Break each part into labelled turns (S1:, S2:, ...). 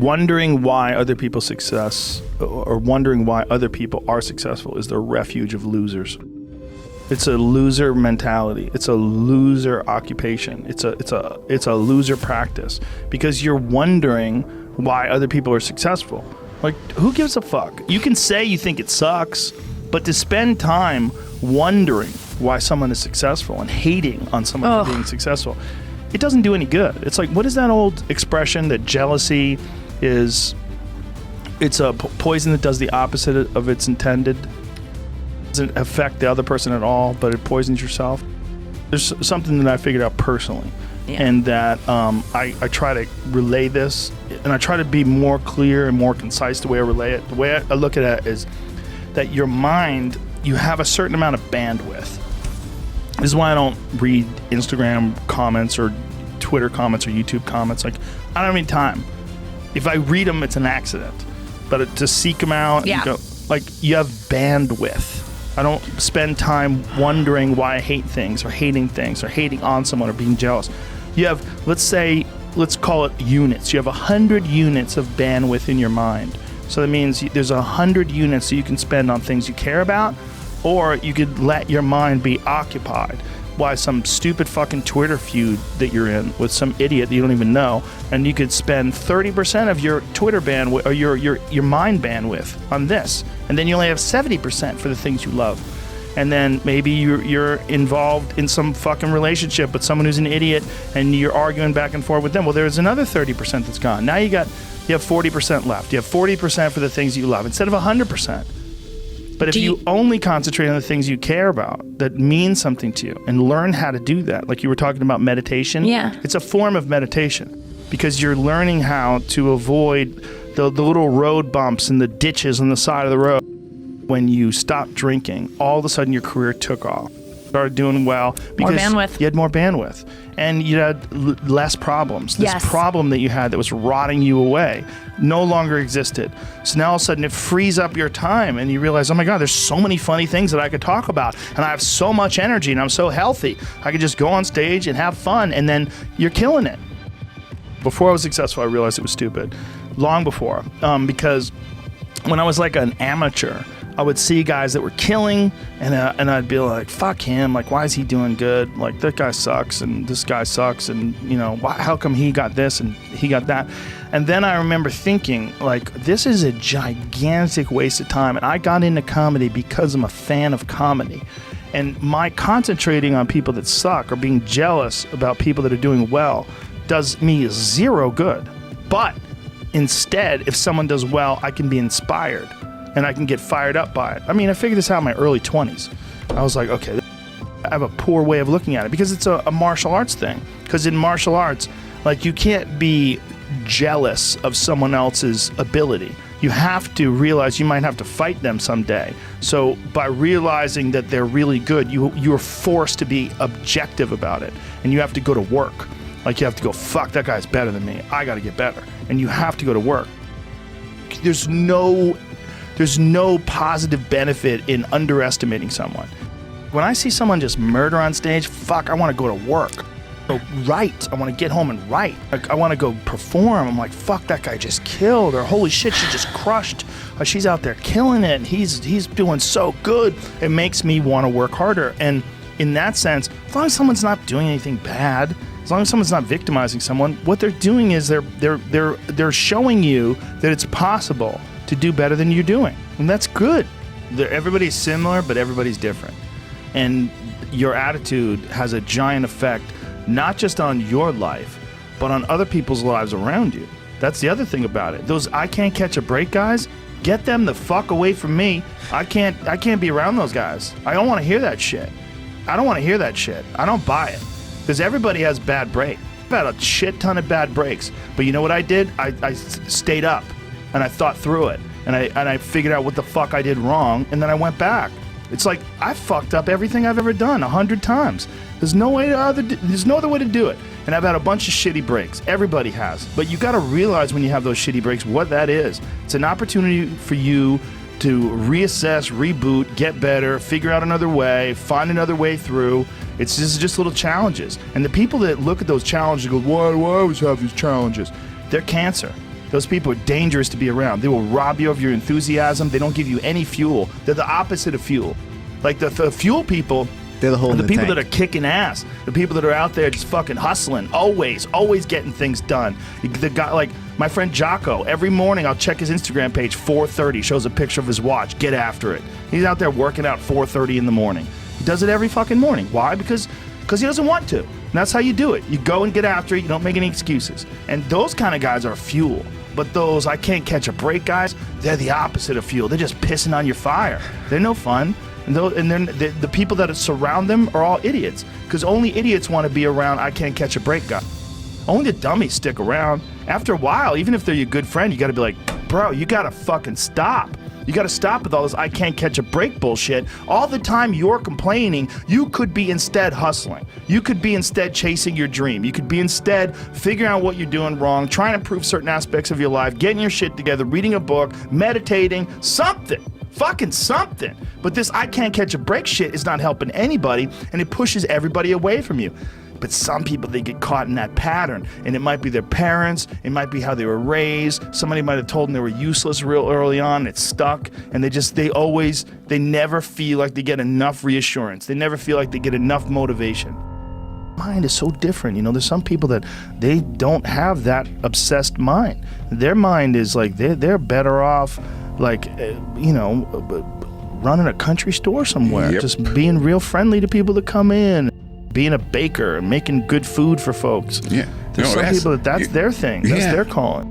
S1: wondering why other people's success or wondering why other people are successful is the refuge of losers. It's a loser mentality. It's a loser occupation. It's a loser practice because you're wondering why other people are successful. Like, who gives a fuck? You can say you think it sucks, but to spend time wondering why someone is successful and hating on someone for being successful, it doesn't do any good. It's like, what is that old expression that jealousy is, it's a poison that does the opposite of its intended? It doesn't affect the other person at all, but it poisons yourself. There's something that I figured out personally, and that I try to relay this, and I try to be more clear and more concise the way I relay it. The way I look at it is that your mind, you have a certain amount of bandwidth. This is why I don't read Instagram comments or Twitter comments or YouTube comments. Like, I don't have any time. If I read them, it's an accident. But to seek them out, and go, like, you have bandwidth. I don't spend time wondering why I hate things or hating on someone or being jealous. You have, let's call it units. You have 100 units of bandwidth in your mind. So that means there's 100 units that you can spend on things you care about, or you could let your mind be occupied by some stupid fucking Twitter feud that you're in with some idiot that you don't even know, and you could spend 30% of your Twitter bandwidth or your mind bandwidth on this, and then you only have 70% for the things you love. And then maybe you're involved in some fucking relationship with someone who's an idiot, and you're arguing back and forth with them. Well, there's another 30% that's gone. Now you have 40% left. You have 40% for the things you love instead of 100%. But if you only concentrate on the things you care about that mean something to you and learn how to do that, like you were talking about meditation, it's a form of meditation because you're learning how to avoid the little road bumps and the ditches on the side of the road. When you stopped drinking, all of a sudden your career took off. Started doing well because you had more bandwidth and you had less problems. This problem that you had that was rotting you away no longer existed. So now all of a sudden it frees up your time and you realize, oh my God, there's so many funny things that I could talk about and I have so much energy and I'm so healthy. I could just go on stage and have fun, and then you're killing it. Before I was successful, I realized it was stupid. Long before, because when I was like an amateur, I would see guys that were killing, and I'd be like, fuck him, like, why is he doing good? Like, that guy sucks, and this guy sucks, and, you know, how come he got this and he got that? And then I remember thinking, like, this is a gigantic waste of time, and I got into comedy because I'm a fan of comedy. And my concentrating on people that suck or being jealous about people that are doing well does me zero good. But instead, if someone does well, I can be inspired. And I can get fired up by it. I mean, I figured this out in my early 20s. I was like, okay, I have a poor way of looking at it because it's a martial arts thing. Because in martial arts, like, you can't be jealous of someone else's ability. You have to realize you might have to fight them someday. So by realizing that they're really good, you're forced to be objective about it. And you have to go to work. Like, you have to go, fuck, that guy's better than me. I got to get better. And you have to go to work. There's no positive benefit in underestimating someone. When I see someone just murder on stage, fuck, I want to go to work. Go write. I want to get home and write. I want to go perform. I'm like, fuck, that guy just killed. Or holy shit, she just crushed. She's out there killing it. And he's doing so good. It makes me want to work harder. And in that sense, as long as someone's not doing anything bad, as long as someone's not victimizing someone, what they're doing is they're showing you that it's possible to do better than you're doing. And that's good. Everybody's similar, but everybody's different. And your attitude has a giant effect, not just on your life, but on other people's lives around you. That's the other thing about it. Those I can't catch a break guys, get them the fuck away from me. I can't be around those guys. I don't want to hear that shit. I don't want to hear that shit. I don't buy it. Because everybody has bad breaks. I've had a shit ton of bad breaks. But you know what I did? I stayed up. And I thought through it, and I figured out what the fuck I did wrong, and then I went back. It's like, I fucked up everything I've ever done 100 times. There's no other way to do it. And I've had a bunch of shitty breaks. Everybody has. But you got to realize when you have those shitty breaks what that is. It's an opportunity for you to reassess, reboot, get better, figure out another way, find another way through. It's just little challenges. And the people that look at those challenges and go, why do I always have these challenges? They're cancer. Those people are dangerous to be around. They will rob you of your enthusiasm. They don't give you any fuel. They're the opposite of fuel. Like the fuel people,
S2: they're the hole in the
S1: people
S2: tank.
S1: that are kicking ass. The people that are out there just fucking hustling, always getting things done. The guy, like my friend Jocko, every morning I'll check his Instagram page, 4:30, shows a picture of his watch. Get after it. He's out there working out 4:30 in the morning. He does it every fucking morning. Why? Because he doesn't want to. And that's how you do it. You go and get after it. You don't make any excuses. And those kind of guys are fuel. But those I can't catch a break guys, they're the opposite of fuel. They're just pissing on your fire. They're no fun. And then the people that surround them are all idiots. Because only idiots want to be around I can't catch a break guy. Only the dummies stick around. After a while, even if they're your good friend, you got to be like, bro, you got to fucking stop. You got to stop with all this I can't catch a break bullshit. All the time you're complaining, you could be instead hustling. You could be instead chasing your dream. You could be instead figuring out what you're doing wrong, trying to improve certain aspects of your life, getting your shit together, reading a book, meditating, something. Fucking something. But this I can't catch a break shit is not helping anybody, and it pushes everybody away from you. But some people, they get caught in that pattern, and it might be their parents, it might be how they were raised, somebody might have told them they were useless real early on, it's stuck, and they never feel like they get enough reassurance, they never feel like they get enough motivation. Mind is so different, you know, there's some people that they don't have that obsessed mind. Their mind is like, they're better off, like, running a country store somewhere, just being real friendly to people that come in, being a baker and making good food for folks.
S3: Yeah.
S1: There's some people that's their thing. That's their calling.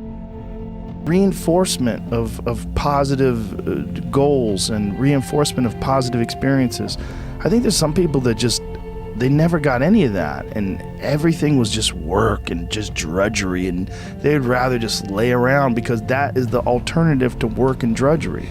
S1: Reinforcement of positive goals and reinforcement of positive experiences. I think there's some people that just, they never got any of that, and everything was just work and just drudgery, and they'd rather just lay around because that is the alternative to work and drudgery.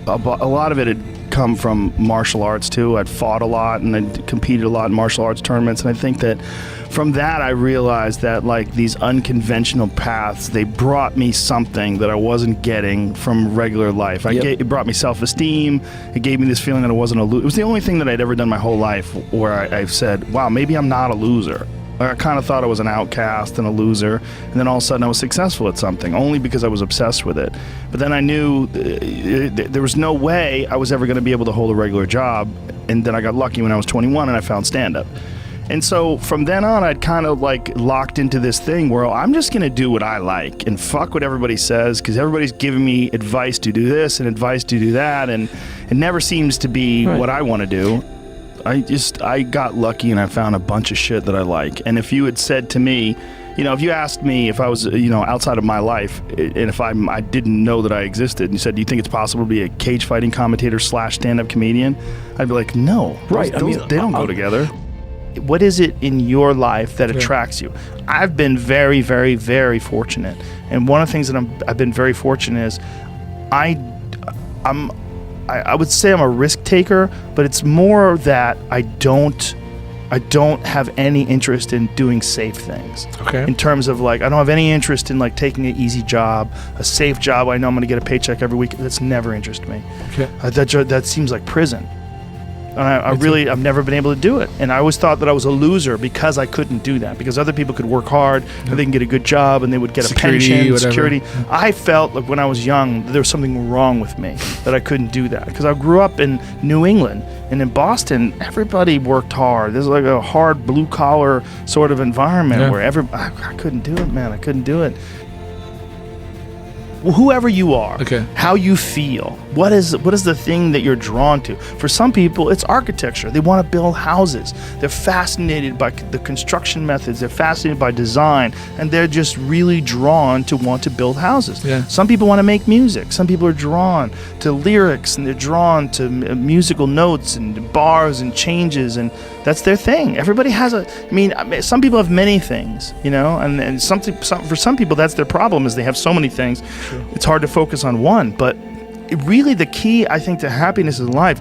S1: A lot of it had come from martial arts too. I'd fought a lot and I'd competed a lot in martial arts tournaments, and I think that from that I realized that like these unconventional paths, they brought me something that I wasn't getting from regular life. It brought me self-esteem. It gave me this feeling that I wasn't a loser. It was the only thing that I'd ever done my whole life where I've said, wow, maybe I'm not a loser. I kind of thought I was an outcast and a loser, and then all of a sudden I was successful at something, only because I was obsessed with it. But then I knew there was no way I was ever going to be able to hold a regular job, and then I got lucky when I was 21 and I found stand-up. And so from then on, I'd kind of like locked into this thing where I'm just going to do what I like and fuck what everybody says, because everybody's giving me advice to do this and advice to do that, and it never seems to be what I want to do. I got lucky and I found a bunch of shit that I like. And if you had said to me, you know, if you asked me if I was, outside of my life, and if I didn't know that I existed, and you said, do you think it's possible to be a cage fighting commentator / stand-up comedian? I'd be like, no. They don't go together. What is it in your life that attracts you? I've been very, very, very fortunate. And one of the things that I've been very fortunate is I would say I'm a risk taker, but it's more that I don't have any interest in doing safe things.
S4: Okay.
S1: In terms of like, I don't have any interest in like taking an easy job, a safe job. I know I'm going to get a paycheck every week. That's never interested me.
S4: Okay.
S1: That seems like prison. And I've never been able to do it. And I always thought that I was a loser because I couldn't do that. Because other people could work hard, and they can get a good job, and they would get a pension, security. I felt like when I was young, there was something wrong with me, that I couldn't do that. Because I grew up in New England, and in Boston, everybody worked hard. There's like a hard blue-collar sort of environment where I couldn't do it, man. I couldn't do it. Whoever you are, how you feel, what is the thing that you're drawn to? For some people, it's architecture. They want to build houses. They're fascinated by the construction methods. They're fascinated by design, and they're just really drawn to want to build houses. Yeah. Some people want to make music. Some people are drawn to lyrics, and they're drawn to musical notes and bars and changes, and that's their thing. Everybody has some people have many things, and for some people that's their problem, is they have so many things. Sure. It's hard to focus on one, but really the key, I think, to happiness in life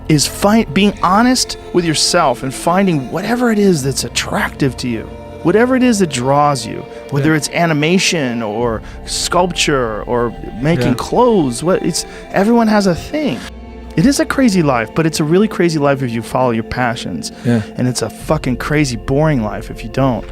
S1: is being honest with yourself and finding whatever it is that's attractive to you, whatever it is that draws you, whether it's animation or sculpture or making clothes. Everyone has a thing. It is a crazy life, but it's a really crazy life if you follow your passions. Yeah. And it's a fucking crazy boring life if you don't.